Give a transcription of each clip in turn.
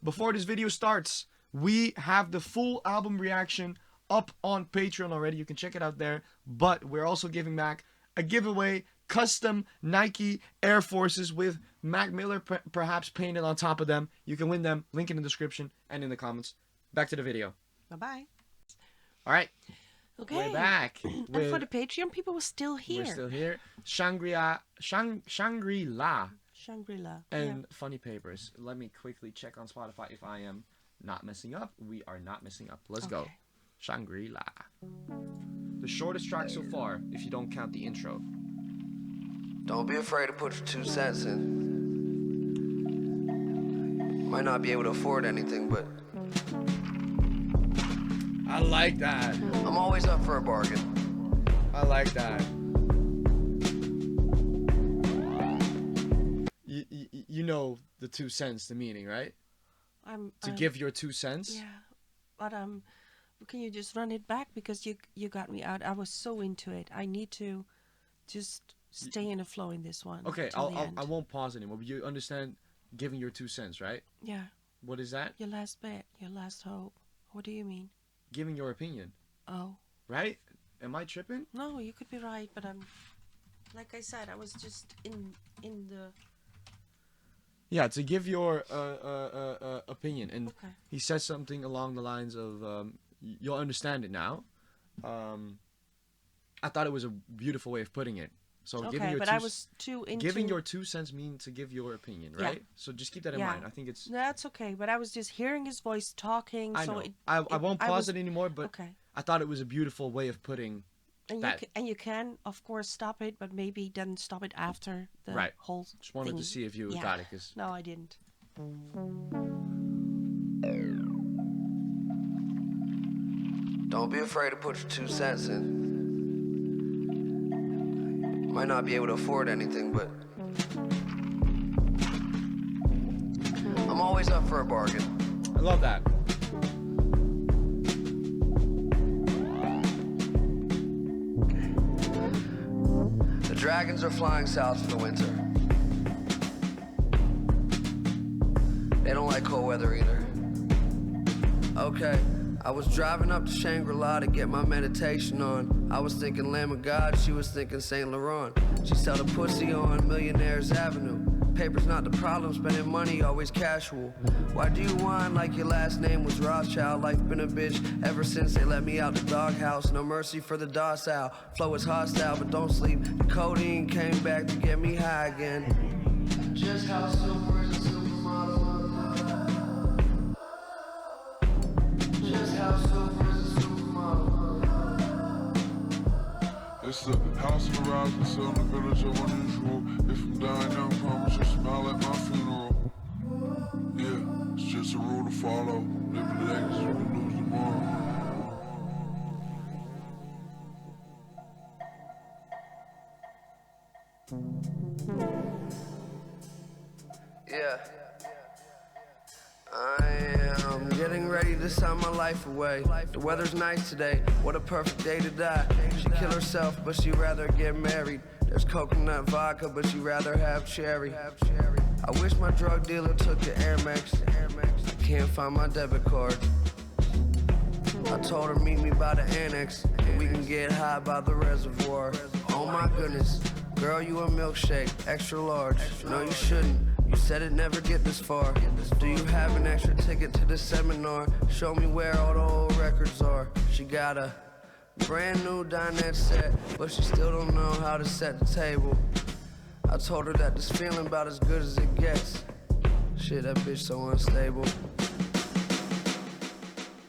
before this video starts, we have the full album reaction up on Patreon already. You can check it out there. But we're also giving back a giveaway, custom Nike Air Forces with Mac Miller perhaps painted on top of them. You can win them. Link in the description and in the comments. Back to the video. Bye-bye. All right. Okay. We're back. And for the Patreon people, we're still here. We're still here. Shangri-La. Shangri-La. Shangri-La. And Funny Papers. Let me quickly check on Spotify if I am not messing up. We are not messing up. Let's go. Shangri-La. The shortest track so far, if you don't count the intro. Don't be afraid to put your 2 cents in. Might not be able to afford anything, but I like that. I'm always up for a bargain. I like that. You know the 2 cents, the meaning, right? To give your 2 cents? Yeah. But can you just run it back, because you got me out. I was so into it. I need to just stay in the flow in this one. Okay, I won't pause anymore. But you understand giving your 2 cents, right? Yeah. What is that? Your last bet, your last hope. What do you mean? Giving your opinion. Oh. Right? Am I tripping? No, you could be right, but like I said, I was just in the. Yeah, to give your opinion, and he says something along the lines of, you'll understand it now. I thought it was a beautiful way of putting it. So giving your I was too into... Giving your 2 cents mean to give your opinion, right? Yeah. So just keep that in mind. I think it's... That's okay, but I was just hearing his voice talking, I so know. I won't pause it anymore, but I thought it was a beautiful way of putting that. You can, of course, stop it, but maybe then stop it after the whole Just wanted to see if you got it. Cause... No, I didn't. Don't be afraid to put your 2 cents in. Might not be able to afford anything, but I'm always up for a bargain. I love that. The dragons are flying south for the winter. They don't like cold weather either. Okay. I was driving up to Shangri-La to get my meditation on. I was thinking Lamb of God, she was thinking Saint Laurent. She sell the pussy on Millionaires Avenue. Paper's not the problem, spending money always casual. Why do you whine like your last name was Rothschild? Life been a bitch ever since they let me out the doghouse. No mercy for the docile. Flow is hostile, but don't sleep. The codeine came back to get me high again. Just how super is a supermodel? It's the house of horizon, still in the village of unusual. If I'm dying young, promise you'll smile at my funeral. Yeah, it's just a rule to follow. Live today, cause you can lose tomorrow. Yeah. I am getting ready to sign my life away. The weather's nice today, what a perfect day to die. She kill herself, but she'd rather get married. There's coconut vodka, but she'd rather have cherry. I wish my drug dealer took the Air Max. I can't find my debit card. I told her meet me by the annex, and we can get high by the reservoir. Oh my goodness, girl, you a milkshake, extra large. No, you shouldn't. You said it never get this far. Do you have an extra ticket to the seminar? Show me where all the old records are. She got a brand new dinette set, but she still don't know how to set the table. I told her that this feeling about as good as it gets. Shit, that bitch so unstable.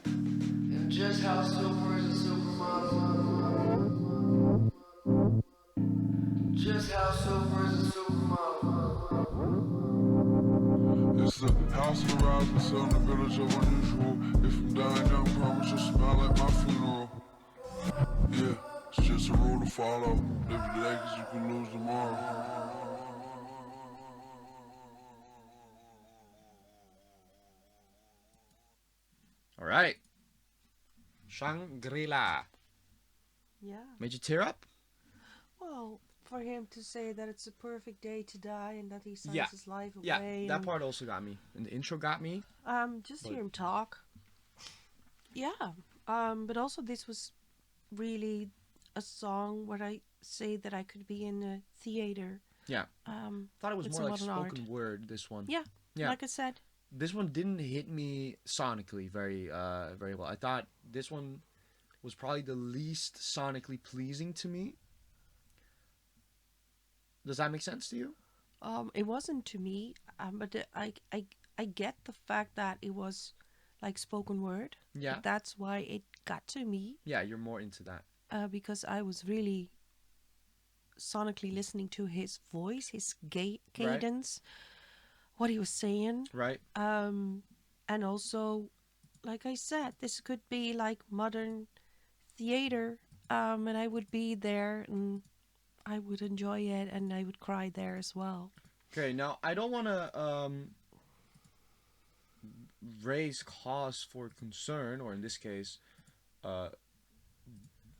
And just how super is a supermodel? Just how super is a supermodel? It's the house of horizon, still in the village of unusual. If I'm dying young, promise you'll smile at my funeral. Yeah, it's just a rule to follow. Live today, cause you can lose tomorrow. All right. Shangri-La. Yeah. Made you tear up? Well, for him to say that it's a perfect day to die and that he signs Yeah. his life Yeah, away. that and, part also got me. And the intro got me. just but- hear him talk. Yeah. But also this was really a song where I say that I could be in a theater. Yeah. Thought it was It's more a like modern spoken art. word, this one. Yeah. Yeah. Like I said. This one didn't hit me sonically very well. I thought this one was probably the least sonically pleasing to me. Does that make sense to you? It wasn't to me, but I get the fact that it was like spoken word. Yeah. That's why it got to me, Yeah, you're more into that. because I was really sonically listening to his voice, his cadence, what he was saying. Right? And also, like I said, this could be like modern theater, and I would be there and I would enjoy it and I would cry there as well. Okay, now I don't want to raise cause for concern, or in this case,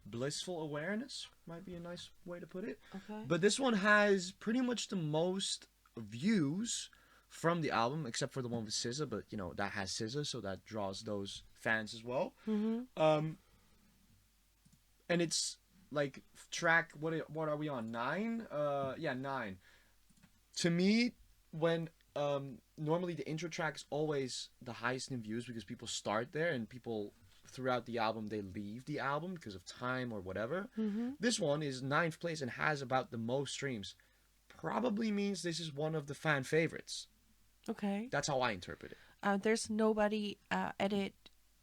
blissful awareness might be a nice way to put it. Okay. But this one has pretty much the most views from the album, except for the one with SZA. But you know that has SZA, so that draws those fans as well. Mm-hmm. And it's like track what are we on 9? Yeah, 9. To me, when normally the intro track is always the highest in views because people start there and people throughout the album they leave the album because of time or whatever. Mm-hmm. This one is 9th place and has about the most streams. Probably means this is one of the fan favorites. Okay. That's how I interpret it. There's nobody edit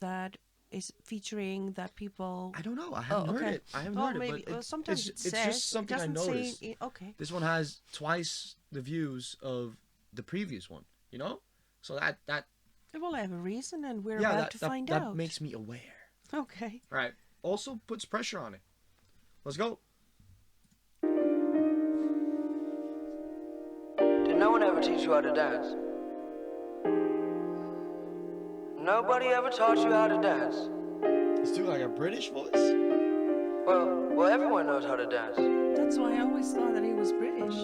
that is featuring that people. I don't know. I haven't heard it. I haven't heard maybe. it. But Sometimes it's it says. just something it I doesn't noticed. Say, okay. This one has twice the views of the previous one. You know, so that Well, I have a reason, and we're yeah, about to find that out. makes me aware. Okay. Right. Also puts pressure on it. Let's go. Did no one ever teach you how to dance? Nobody ever taught you how to dance. He's doing like a British voice. Well, everyone knows how to dance. That's why I always thought that he was British.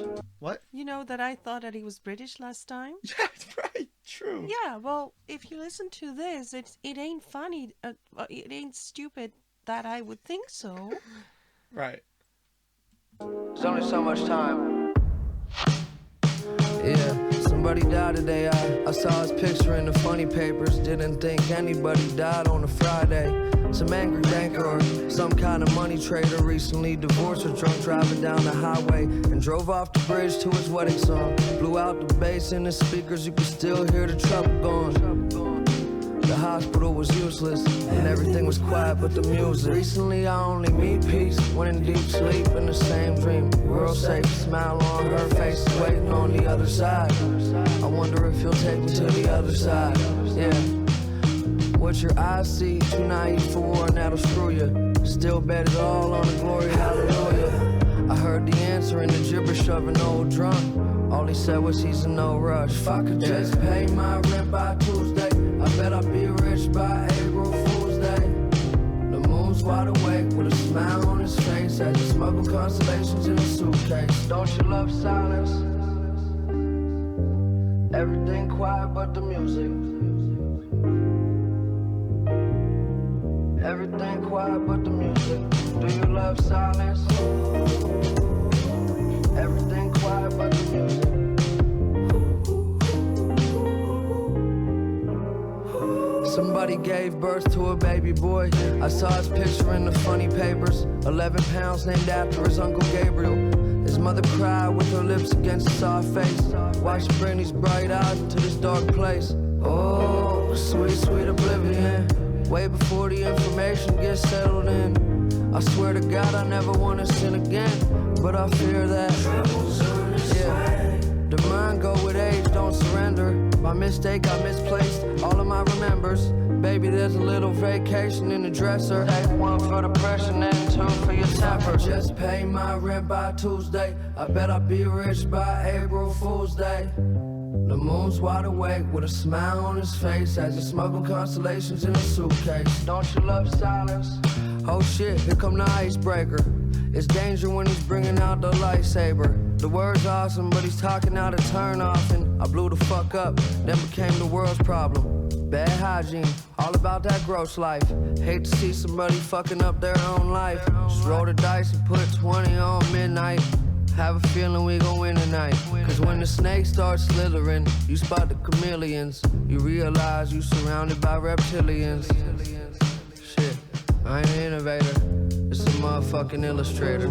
What? You know that I thought that he was British last time? Yeah, right. True. Yeah, well, if you listen to this, it ain't funny. It ain't stupid that I would think so. Right. There's only so much time. Yeah, somebody died today. I saw his picture in the funny papers. Didn't think anybody died on a Friday. Some angry banker or some kind of money trader recently divorced or drunk driving down the highway and drove off the bridge to his wedding song. Blew out the bass in the speakers, you could still hear the trouble going. The hospital was useless and everything was quiet but the music. Recently I only meet peace when in deep sleep in the same dream. World safe, smile on her face, waiting on the other side. I wonder if he'll take me to the other side. Yeah. What your eyes see, too naive for war and that'll screw you. Still bet it all on the glory, hallelujah. I heard the answer in the gibberish of an old drunk. All he said was he's in no rush. If I could just pay my rent by Tuesday, I bet I'd be rich by April Fool's Day. The moon's wide awake with a smile on his face as he smuggled constellations in a suitcase. Don't you love silence? Everything quiet but the music. Everything quiet but the music. Do you love silence? Everything quiet but the music. Somebody gave birth to a baby boy. I saw his picture in the funny papers. 11 pounds named after his Uncle Gabriel. His mother cried with her lips against his soft face. Watch her bring these bright eyes into this dark place. Oh, sweet, sweet oblivion. Way before the information gets settled in. I swear to God I never want to sin again. But I fear that, yeah, the mind go with age, don't surrender. By mistake I misplaced all of my remembers. Baby, there's a little vacation in the dresser. Take one for the pressure and two for your temper. Just pay my rent by Tuesday. I bet I'll be rich by April Fool's Day. The moon's wide awake with a smile on his face as he smuggled constellations in a suitcase. Don't you love silence? Oh shit, here come the icebreaker. It's danger when he's bringing out the lightsaber. The word's awesome, but he's talking out of turn often. I blew the fuck up, then became the world's problem. Bad hygiene, all about that gross life. Hate to see somebody fucking up their own life. Just roll the dice and put 20 on midnight. Have a feeling we gon' win tonight. Cause when the snake starts slithering, you spot the chameleons. You realize you surrounded by reptilians. Shit, I ain't an innovator, it's a motherfucking illustrator.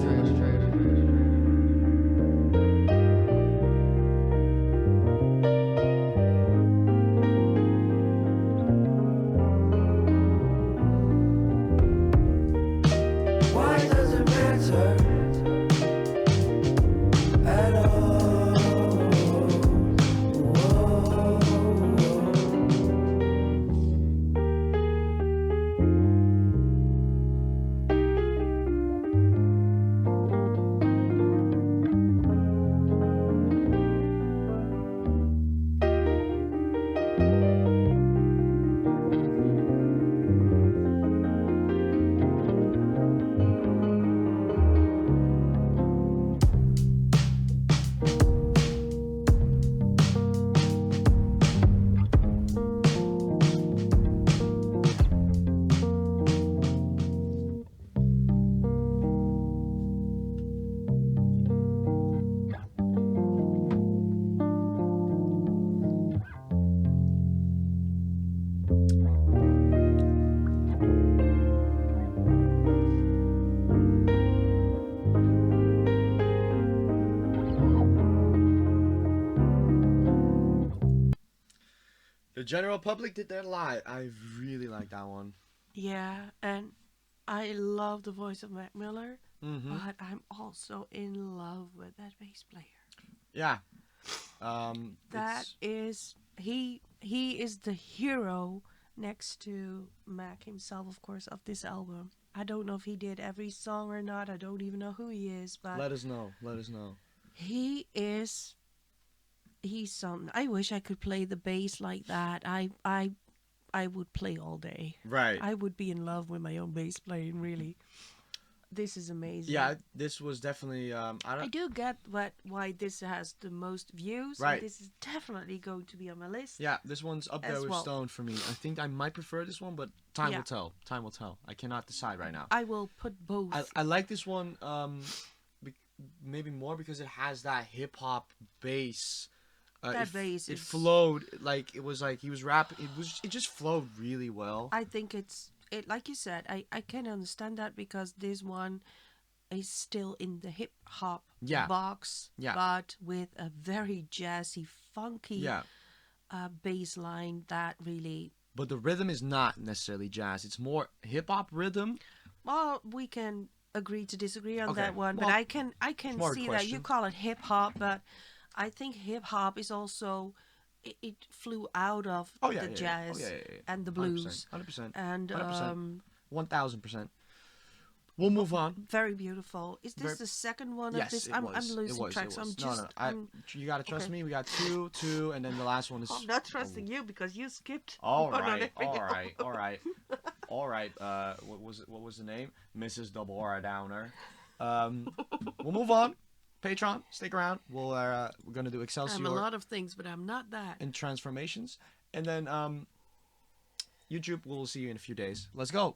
The general public did that a lot. I really like that one. Yeah, and I love the voice of Mac Miller, Mm-hmm. but I'm also in love with that bass player. Yeah. That It's- is he is the hero next to Mac himself, of course, of this album. I don't know if he did every song or not. I don't even know who he is, but Let us know. Let us know. he's something. I wish I could play the bass like that. I would play all day. Right. I would be in love with my own bass playing, really. This is amazing. Yeah, this was definitely. I I don't. do get why this has the most views. Right. And this is definitely going to be on my list. Yeah, this one's up there As with well. Stone for me. I think I might prefer this one, but time Yeah. will tell. Time will tell. I cannot decide right now. I will put both. I like this one. Maybe more because it has that hip hop bass. That bass It is- flowed like it was like he was rapping. It just flowed really well. I think it like you said. I can understand that because this one is still in the hip hop Yeah. box, Yeah. but with a very jazzy, funky Yeah, bass line that really. but the rhythm is not necessarily jazz. It's more hip hop rhythm. Well, we can agree to disagree on Okay, that one, but well, I can more a see that you question. call it hip hop, but I think hip hop is also it flew out of Oh yeah, the yeah, jazz yeah. Oh, yeah. and the blues 100%. and 100%. 1000%. We'll move on. very beautiful. Is this Very- the second one Yes, of this? it I'm was. losing it was. track, It so was. I'm just. No. I'm, You gotta trust okay. me. We got two, and then the last one is. I'm not trusting you because you skipped. All Oh, no, right, there we all go. right, all right, all right. What was it? What was the name? Mrs. Double R Downer. We'll move on. Patreon, stick around. We're gonna do I'm a Excelsior lot of things, but I'm not that. and transformations, and then YouTube. We'll see you in a few days. Let's go.